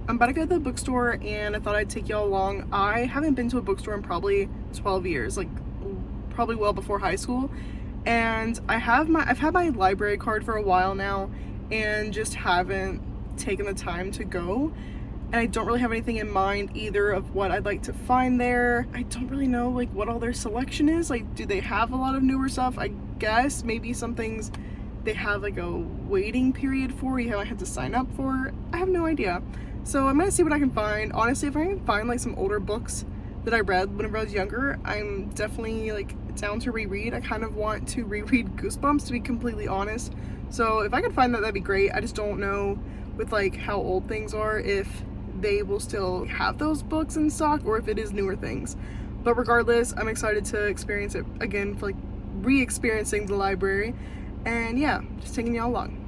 I'm about to go to the bookstore and I thought I'd take y'all along. I haven't been to a bookstore in probably 12 years, like probably well before high school. And I've had my library card for a while now and just haven't taken the time to go. And I don't really have anything in mind either of what I'd like to find there. I don't really know like what all their selection is. Like, do they have a lot of newer stuff? I guess maybe some things they have like a waiting period for, you haven't had to sign up for. I have no idea. So I'm gonna see what I can find. Honestly, if I can find like some older books that I read whenever I was younger, I'm definitely like down to reread. I kind of want to reread Goosebumps, to be completely honest. So if I could find that, that'd be great. I just don't know with like how old things are, if they will still have those books in stock or if it is newer things. But regardless, I'm excited to experience it again, for like re-experiencing the library. And yeah, just taking y'all along.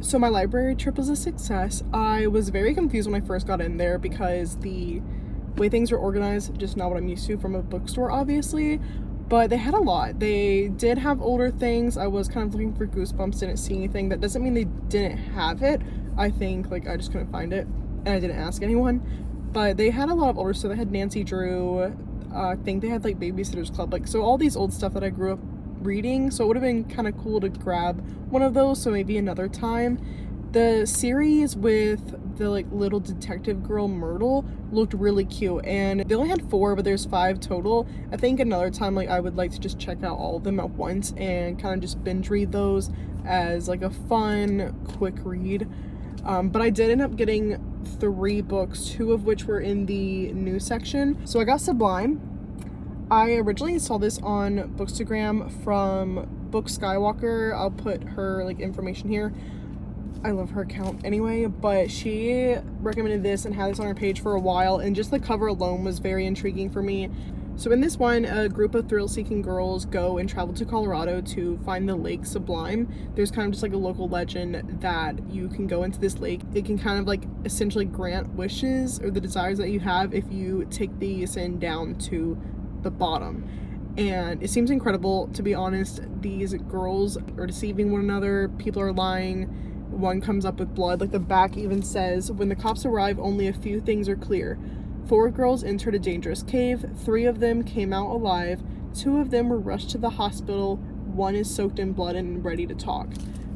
So my library trip was a success. I was very confused when I first got in there because the way things were organized, just not what I'm used to from a bookstore, obviously. But they had a lot. They did have older things. I was kind of looking for Goosebumps, didn't see anything. That doesn't mean they didn't have it. I think like I just couldn't find it and I didn't ask anyone. But they had a lot of older stuff. They had Nancy Drew. I think they had like Babysitter's Club. Like, so all these old stuff that I grew up reading, so it would have been kind of cool to grab one of those, so maybe another time. The series with the like little detective girl Myrtle looked really cute, and they only had 4 but there's 5 total. I think another time like I would like to just check out all of them at once and kind of just binge read those as like a fun quick read. But I did end up getting 3 books, 2 of which were in the new section. So I got Sublime. I originally saw this on Bookstagram from Book Skywalker. I'll put her like information here. I love her account anyway, but she recommended this and had this on her page for a while, and just the cover alone was very intriguing for me. So in this one, a group of thrill-seeking girls go and travel to Colorado to find the lake Sublime. There's kind of just like a local legend that you can go into this lake. It can kind of like essentially grant wishes or the desires that you have if you take the sin down to the bottom. And it seems incredible, to be honest. These girls are deceiving one another, people are lying, one comes up with blood. Like the back even says, when the cops arrive, only a few things are clear. 4 girls entered a dangerous cave, 3 of them came out alive, 2 of them were rushed to the hospital, 1 is soaked in blood and ready to talk.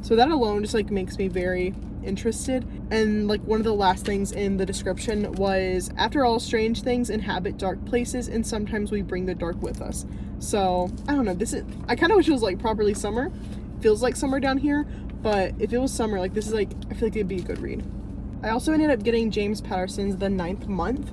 So that alone just like makes me very interested. And like one of the last things in the description was, after all, strange things inhabit dark places and sometimes we bring the dark with us. So I don't know, I kind of wish it was like properly summer. Feels like summer down here, but if it was summer, like this is like, I feel like it'd be a good read. I also ended up getting James Patterson's The Ninth Month.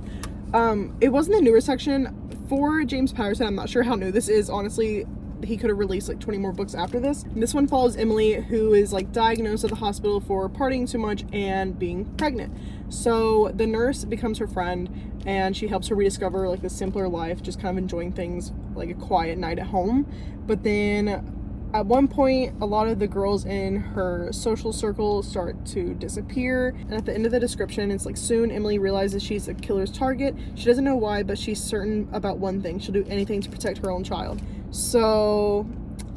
It wasn't the newer section. For James Patterson, I'm not sure how new this is, honestly. He could have released like 20 more books after this. And this one follows Emily, who is like diagnosed at the hospital for partying too much and being pregnant. So the nurse becomes her friend and she helps her rediscover like the simpler life, just kind of enjoying things like a quiet night at home. But then At one point, a lot of the girls in her social circle start to disappear, and at the end of the description, it's like, soon Emily realizes she's a killer's target. She doesn't know why, but she's certain about one thing: she'll do anything to protect her own child. So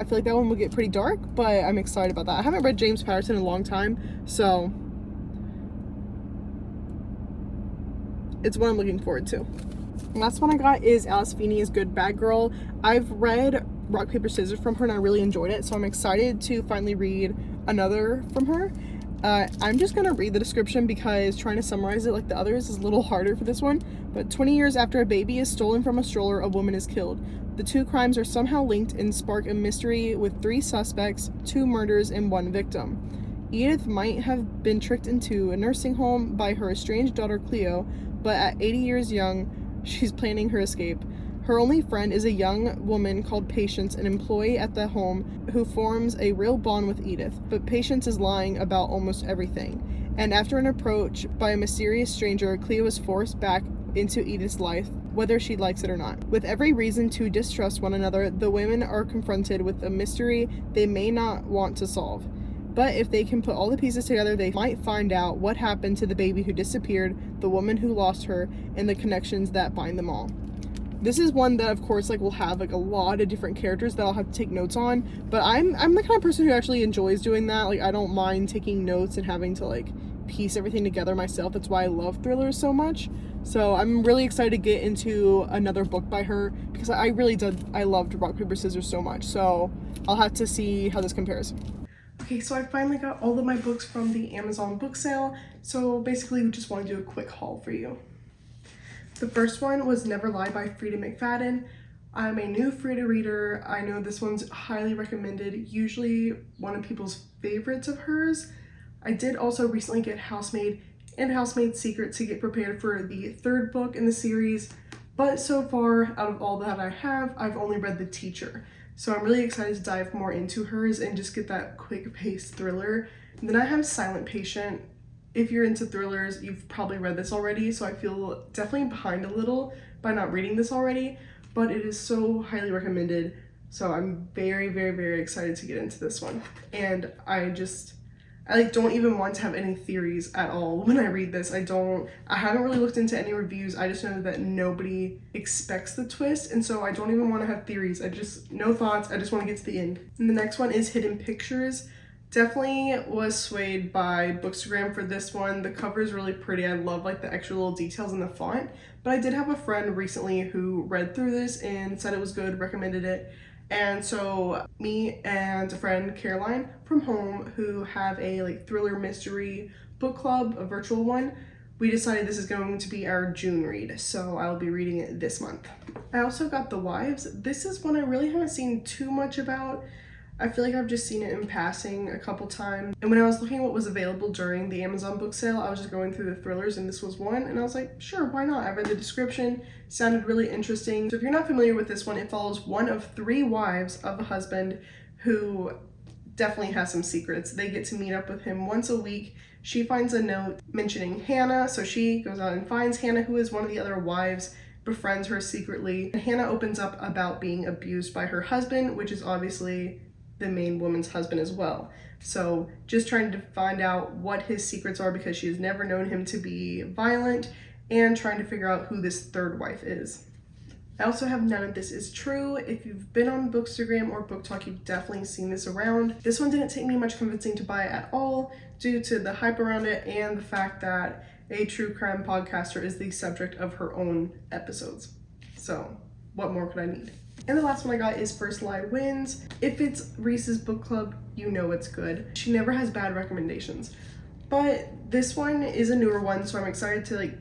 I feel like that one will get pretty dark, but I'm excited about that. I haven't read James Patterson in a long time, so it's what I'm looking forward to. The last one I got is Alice Feeney's Good Bad Girl. I've read Rock, Paper, Scissors from her and I really enjoyed it, so I'm excited to finally read another from her. I'm just gonna read the description because trying to summarize it like the others is a little harder for this one. But 20 years after a baby is stolen from a stroller, a woman is killed. The two crimes are somehow linked and spark a mystery with 3 suspects, 2 murders, and 1 victim. Edith might have been tricked into a nursing home by her estranged daughter Cleo, but at 80 years young, she's planning her escape. Her only friend is a young woman called Patience, an employee at the home who forms a real bond with Edith, but Patience is lying about almost everything. And after an approach by a mysterious stranger, Cleo is forced back into Edith's life, whether she likes it or not. With every reason to distrust one another, the women are confronted with a mystery they may not want to solve. But if they can put all the pieces together, they might find out what happened to the baby who disappeared, the woman who lost her, and the connections that bind them all. This is one that, of course, like will have like a lot of different characters that I'll have to take notes on, but I'm the kind of person who actually enjoys doing that. Like, I don't mind taking notes and having to like piece everything together myself. That's why I love thrillers so much. So I'm really excited to get into another book by her because I loved Rock, Paper, Scissors so much. So I'll have to see how this compares. Okay, so I finally got all of my books from the Amazon book sale. So basically we just want to do a quick haul for you. The first one was Never Lie by Freida McFadden. I'm a new Freida reader. I know this one's highly recommended, usually one of people's favorites of hers. I did also recently get Housemaid and Housemaid's Secret to get prepared for the 3rd book in the series, but so far, out of all that I have, I've only read The Teacher. So I'm really excited to dive more into hers and just get that quick-paced thriller. And then I have Silent Patient. If you're into thrillers, you've probably read this already, so I feel definitely behind a little by not reading this already, but it is so highly recommended. So I'm very, very, very excited to get into this one. And I don't even want to have any theories at all when I read this. I haven't really looked into any reviews. I just know that nobody expects the twist, and so I don't even want to have theories. No thoughts. I just want to get to the end. And the next one is Hidden Pictures. Definitely was swayed by Bookstagram for this one. The cover is really pretty. I love like the extra little details in the font, but I did have a friend recently who read through this and said it was good, recommended it. And so me and a friend, Caroline from home, who have a like thriller mystery book club, a virtual one, we decided this is going to be our June read, so I'll be reading it this month. I also got The Wives. This is one I really haven't seen too much about. I feel like I've just seen it in passing a couple times. And when I was looking at what was available during the Amazon book sale, I was just going through the thrillers and this was one. And I was like, sure, why not? I read the description, sounded really interesting. So if you're not familiar with this one, it follows one of 3 wives of a husband who definitely has some secrets. They get to meet up with him once a week. She finds a note mentioning Hannah. So she goes out and finds Hannah, who is one of the other wives, befriends her secretly. And Hannah opens up about being abused by her husband, which is obviously the main woman's husband as well. So just trying to find out what his secrets are because she has never known him to be violent, and trying to figure out who this 3rd wife is. I also have None of This Is True. If you've been on Bookstagram or BookTok, you've definitely seen this around. This one didn't take me much convincing to buy at all due to the hype around it and the fact that a true crime podcaster is the subject of her own episodes. So what more could I need? And the last one I got is First Lie Wins. If it's Reese's book club, you know it's good. She never has bad recommendations. But this one is a newer one, so I'm excited to like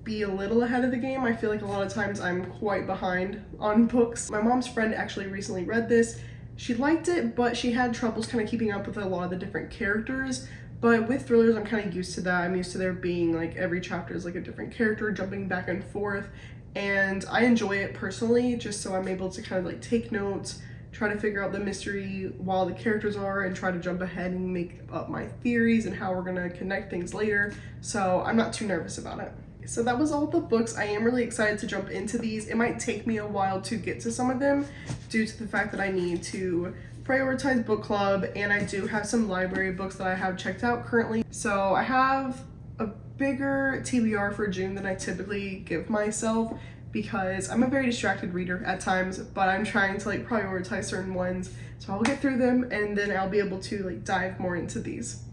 be a little ahead of the game. I feel like a lot of times I'm quite behind on books. My mom's friend actually recently read this. She liked it, but she had troubles kind of keeping up with a lot of the different characters. But with thrillers, I'm kind of used to that. I'm used to there being like every chapter is like a different character jumping back and forth. And I enjoy it personally, just so I'm able to kind of like take notes, try to figure out the mystery while the characters are, and try to jump ahead and make up my theories and how we're gonna connect things later. So I'm not too nervous about it. So that was all the books. I am really excited to jump into these. It might take me a while to get to some of them due to the fact that I need to prioritize book club, and I do have some library books that I have checked out currently. So I have a bigger TBR for June than I typically give myself because I'm a very distracted reader at times, but I'm trying to like prioritize certain ones. So I'll get through them and then I'll be able to like dive more into these.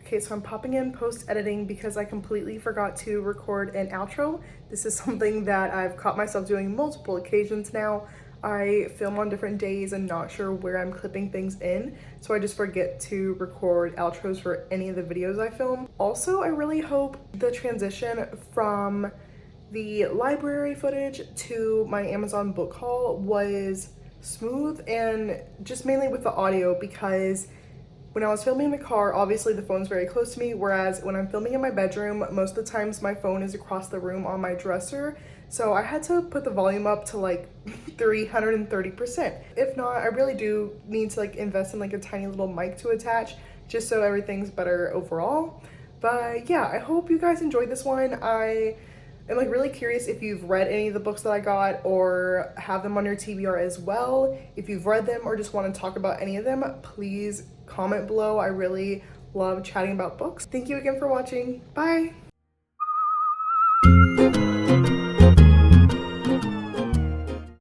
Okay, so I'm popping in post-editing because I completely forgot to record an outro. This is something that I've caught myself doing multiple occasions now. I film on different days and not sure where I'm clipping things in, so I just forget to record outros for any of the videos I film. Also, I really hope the transition from the library footage to my Amazon book haul was smooth, and just mainly with the audio, because when I was filming in the car, obviously the phone's very close to me, whereas when I'm filming in my bedroom, most of the times my phone is across the room on my dresser. So I had to put the volume up to like 330%. If not, I really do need to like invest in like a tiny little mic to attach just so everything's better overall. But yeah, I hope you guys enjoyed this one. I'm like really curious if you've read any of the books that I got or have them on your TBR as well. If you've read them or just want to talk about any of them, please comment below. I really love chatting about books. Thank you again for watching. Bye!